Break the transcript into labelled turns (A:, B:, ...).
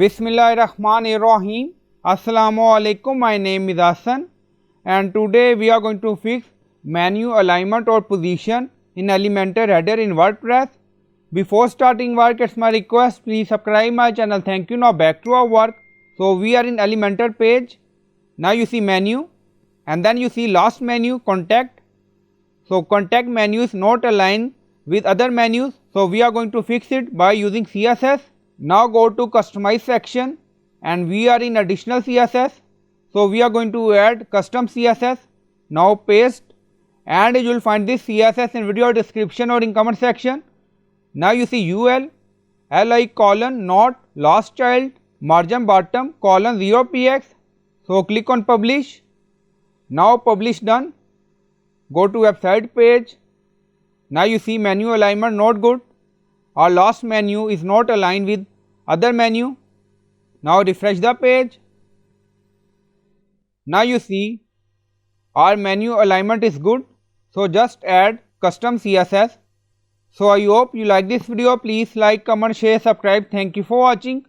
A: Bismillahirrahmanirrahim. Assalamu alaikum. My name is Hassan and today we are going to fix menu alignment or position in Elementor header in WordPress. Before starting work, it's my request, please subscribe my channel. Thank you. Now back to our work. So we are in Elementor page. Now you see menu and then you see last menu, contact. So contact menu is not aligned with other menus. So we are going to fix it by using CSS. Now go to customize section and we are in additional CSS. So we are going to add custom CSS. Now paste and you will find this CSS in video description or in comment section. Now you see UL, LI colon not last child margin bottom colon 0px. So click on publish. Now publish done. Go to website page. Now you see menu alignment not good. Our last menu is not aligned with other menu. Now refresh the page. Now you see our menu alignment is good. So just add custom CSS. So I hope you like this video. Please like, comment, share, subscribe. Thank you for watching.